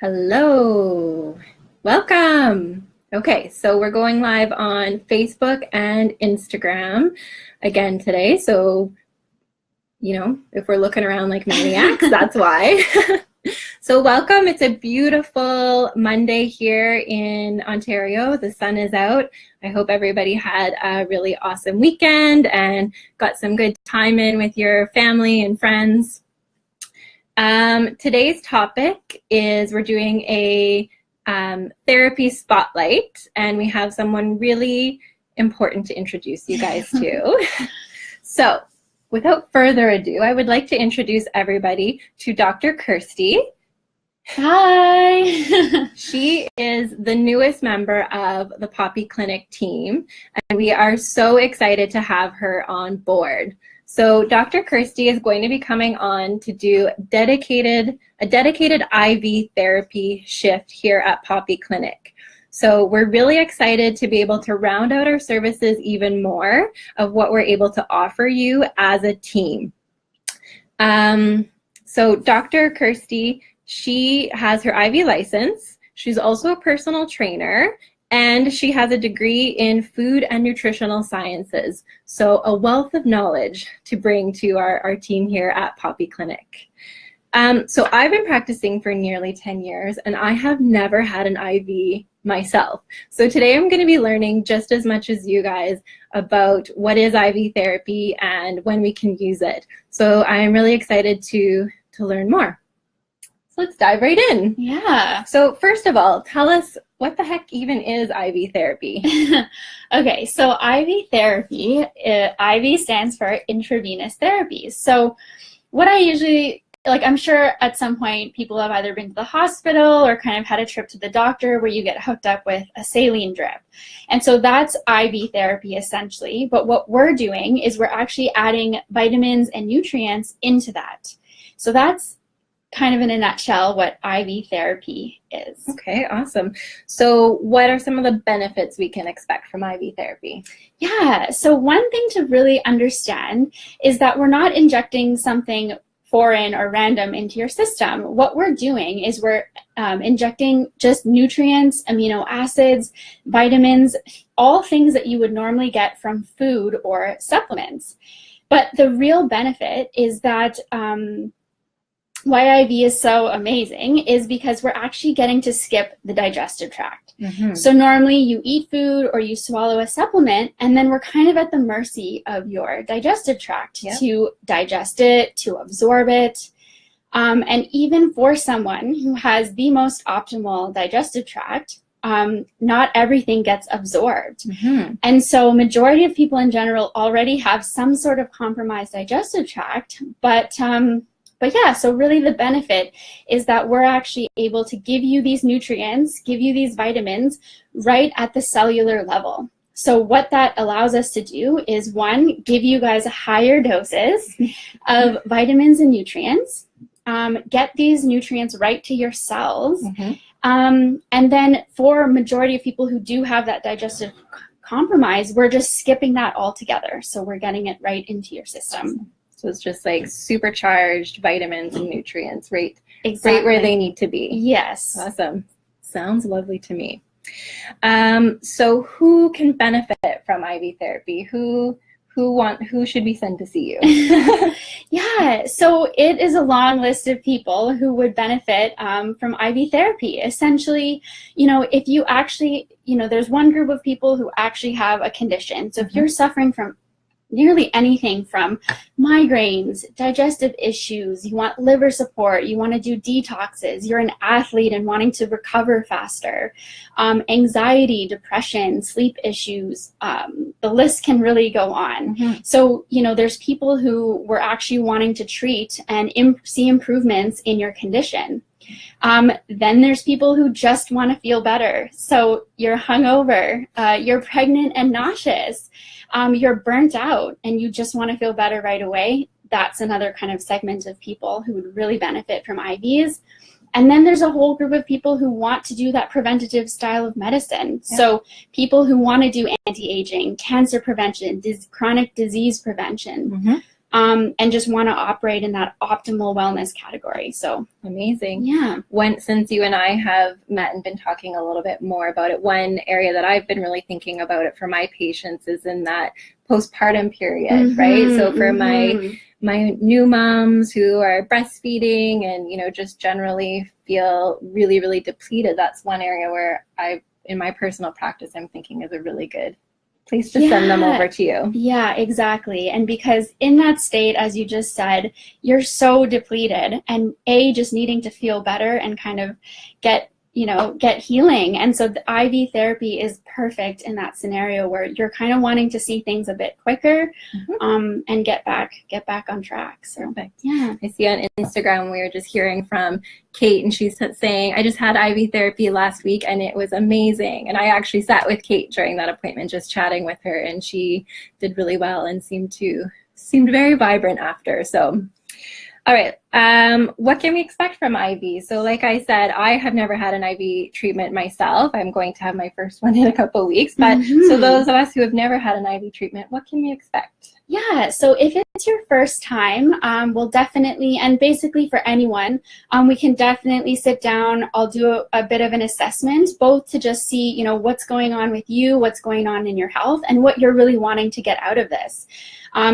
Hello, welcome. Okay, so we're going live on Facebook and Instagram again today. So, if we're looking around like maniacs, that's why. So welcome. It's a beautiful Monday here in Ontario. The sun is out. I hope everybody had a really awesome weekend and got some good time in with your family and friends. Today's topic is we're doing a therapy spotlight, and we have someone really important to introduce you guys to. So without further ado, I would like to introduce everybody to Dr. Kirsty. Hi! She is the newest member of the Poppy Clinic team, and we are so excited to have her on board. So Dr. Kirsty is going to be coming on to do a dedicated IV therapy shift here at Poppy Clinic. So we're really excited to be able to round out our services even more of what we're able to offer you as a team. So Dr. Kirsty, she has her IV license. She's also a personal trainer, and she has a degree in food and nutritional sciences. So a wealth of knowledge to bring to our team here at Poppy Clinic. So I've been practicing for nearly 10 years, and I have never had an IV myself. So today I'm going to be learning just as much as you guys about what is IV therapy and when we can use it. So I'm really excited to learn more. So let's dive right in. Yeah. So first of all, tell us, what the heck even is IV therapy? Okay, so IV therapy, IV stands for intravenous therapies. So what I usually, I'm sure at some point people have either been to the hospital or kind of had a trip to the doctor where you get hooked up with a saline drip. And so that's IV therapy essentially. But what we're doing is we're actually adding vitamins and nutrients into that. So that's kind of in a nutshell what IV therapy is. Okay, awesome. So what are some of the benefits we can expect from IV therapy? Yeah, so one thing to really understand is that we're not injecting something foreign or random into your system. What we're doing is we're injecting just nutrients, amino acids, vitamins, all things that you would normally get from food or supplements. But the real benefit is that why IV is so amazing is because we're actually getting to skip the digestive tract. Mm-hmm. So normally you eat food or you swallow a supplement, and then we're kind of at the mercy of your digestive tract to digest it, to absorb it. And even for someone who has the most optimal digestive tract, not everything gets absorbed. Mm-hmm. And so majority of people in general already have some sort of compromised digestive tract, but yeah, so really the benefit is that we're actually able to give you these nutrients, give you these vitamins right at the cellular level. So what that allows us to do is, one, give you guys higher doses of vitamins and nutrients, get these nutrients right to your cells, mm-hmm. And then for majority of people who do have that digestive compromise, we're just skipping that altogether. So we're getting it right into your system. So it's just like supercharged vitamins and nutrients right where they need to be. Yes. Awesome. Sounds lovely to me. So who can benefit from IV therapy? Who should be sent to see you? Yeah, so it is a long list of people who would benefit from IV therapy. Essentially, if you actually, there's one group of people who actually have a condition. So if you're suffering from nearly anything from migraines, digestive issues, you want liver support, you want to do detoxes, you're an athlete and wanting to recover faster, anxiety, depression, sleep issues, the list can really go on. Mm-hmm. So, there's people who we're actually wanting to treat and see improvements in your condition. Then there's people who just want to feel better. So you're hungover, you're pregnant and nauseous, you're burnt out and you just want to feel better right away. That's another kind of segment of people who would really benefit from IVs. And then there's a whole group of people who want to do that preventative style of medicine. Yeah. So people who want to do anti-aging, cancer prevention, chronic disease prevention. Mm-hmm. and just want to operate in that optimal wellness category. So amazing. Yeah. Since you and I have met and been talking a little bit more about it, one area that I've been really thinking about it for my patients is in that postpartum period, right? So for my new moms who are breastfeeding and, you know, just generally feel really, really depleted, that's one area where in my personal practice, I'm thinking is a really good place to send them over to you. Yeah, exactly. And because in that state, as you just said, you're so depleted, and just needing to feel better and kind of get healing. And so the IV therapy is perfect in that scenario where you're kind of wanting to see things a bit quicker, and get back on track. So perfect. Yeah. I see on Instagram, we were just hearing from Kate, and she's saying, I just had IV therapy last week and it was amazing. And I actually sat with Kate during that appointment, just chatting with her, and she did really well and seemed very vibrant after. So all right, what can we expect from IV? So like I said, I have never had an IV treatment myself. I'm going to have my first one in a couple of weeks. But so those of us who have never had an IV treatment, what can we expect? Yeah, so if it's your first time, we'll definitely, and basically for anyone, we can definitely sit down. I'll do a bit of an assessment, both to just see, you know, what's going on with you, what's going on in your health, and what you're really wanting to get out of this.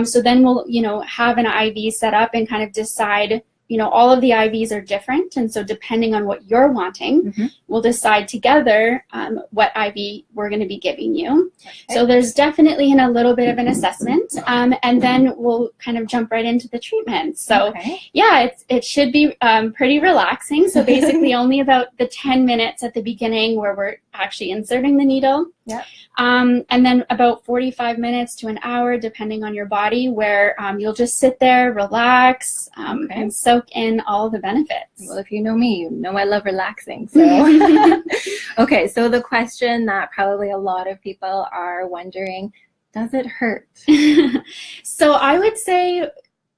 So then we'll, you know, have an IV set up and kind of decide, you know, all of the IVs are different. And so depending on what you're wanting, we'll decide together what IV we're going to be giving you. Okay. So there's definitely a little bit of an assessment, and then we'll kind of jump right into the treatment. So yeah, it should be pretty relaxing. So basically only about the 10 minutes at the beginning where we're actually inserting the needle. Yep. And then about 45 minutes to an hour, depending on your body, where you'll just sit there, relax, and soak in all the benefits. Well, if you know me, you know I love relaxing. So, okay, so the question that probably a lot of people are wondering, does it hurt? So I would say,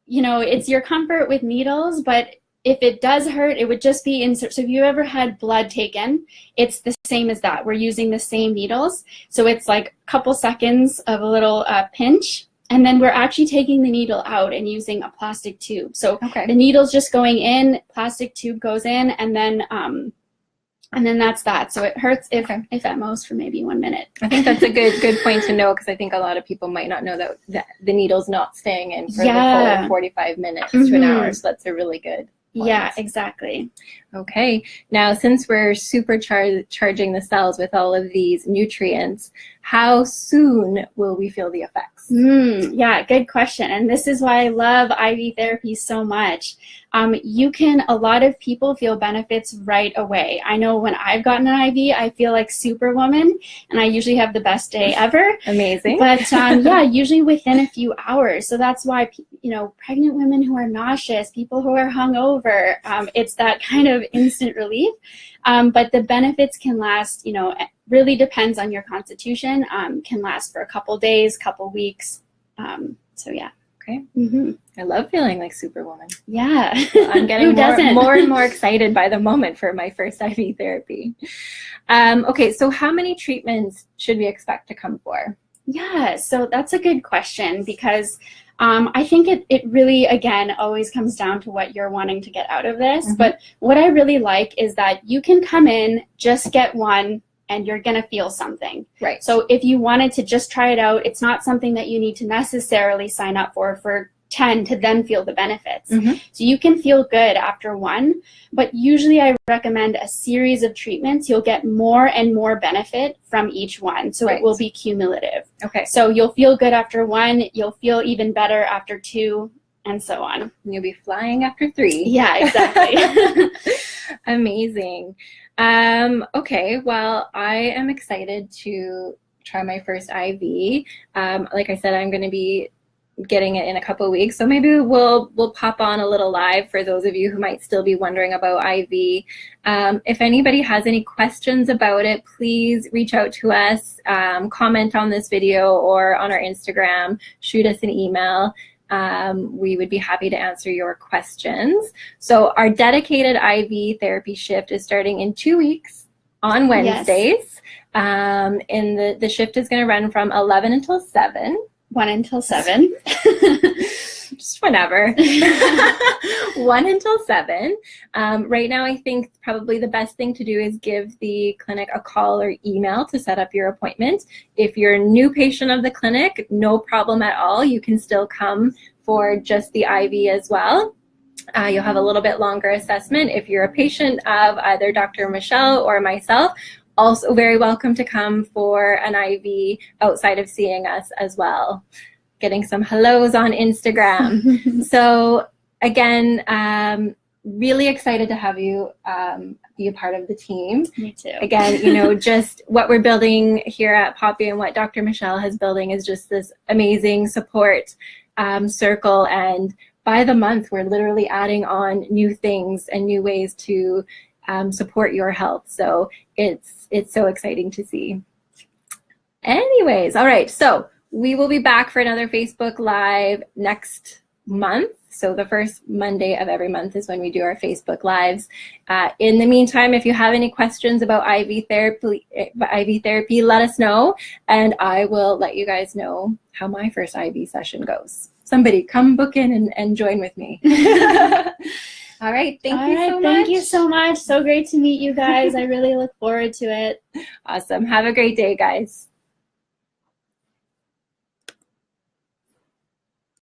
you know, it's your comfort with needles, but if it does hurt, it would just be insert. So if you ever had blood taken, it's the same as that. We're using the same needles. So it's like a couple seconds of a little pinch, and then we're actually taking the needle out and using a plastic tube. So the needle's just going in, plastic tube goes in, and then that's that. So it hurts if at most for maybe 1 minute. I think that's a good point to know, because I think a lot of people might not know that the needle's not staying in for the full 45 minutes to an hour. So that's a really good point. Yeah, exactly. Okay, now since we're supercharging the cells with all of these nutrients, how soon will we feel the effects? Yeah, good question. And this is why I love IV therapy so much. A lot of people feel benefits right away. I know when I've gotten an IV, I feel like Superwoman, and I usually have the best day ever. Amazing. But yeah, usually within a few hours. So that's why, you know, pregnant women who are nauseous, people who are hungover, it's that kind of instant relief. But the benefits can last, you know, it really depends on your constitution, can last for a couple days, couple weeks. So yeah. Okay. I love feeling like Superwoman. Yeah. I'm getting more and more excited by the moment for my first IV therapy. Okay, so how many treatments should we expect to come for? Yeah, so that's a good question, because I think it really, again, always comes down to what you're wanting to get out of this. But what I really like is that you can come in, just get one, and you're going to feel something. Right. So if you wanted to just try it out, it's not something that you need to necessarily sign up for 10 to then feel the benefits. So you can feel good after one, but usually I recommend a series of treatments. You'll get more and more benefit from each one. So it will be cumulative. Okay. So you'll feel good after one, you'll feel even better after two, and so on. And you'll be flying after 3. Yeah, exactly. Amazing. Okay, well, I am excited to try my first IV. Like I said, I'm going to be getting it in a couple of weeks, so maybe we'll pop on a little live for those of you who might still be wondering about IV. If anybody has any questions about it, please reach out to us, comment on this video or on our Instagram, shoot us an email. We would be happy to answer your questions. So our dedicated IV therapy shift is starting in 2 weeks on Wednesdays. And the shift is going to run from 11 until 7. 1 until 7. just whenever. 1 until 7. Right now, I think probably the best thing to do is give the clinic a call or email to set up your appointment. If you're a new patient of the clinic, no problem at all. You can still come for just the IV as well. You'll have a little bit longer assessment. If you're a patient of either Dr. Michelle or myself, also very welcome to come for an IV outside of seeing us as well. Getting some hellos on Instagram. So again, really excited to have you be a part of the team. Me too. Again, you know, just what we're building here at Poppy and what Dr. Michelle has building is just this amazing support circle, and by the month we're literally adding on new things and new ways to support your health. So it's so exciting to see. Anyways, all right, so we will be back for another Facebook Live next month. So the first Monday of every month is when we do our Facebook Lives. In the meantime, if you have any questions about IV therapy, let us know, and I will let you guys know how my first IV session goes. Somebody come book in and join with me. All right, thank you so much. Thank you so much. So great to meet you guys. I really look forward to it. Awesome. Have a great day, guys.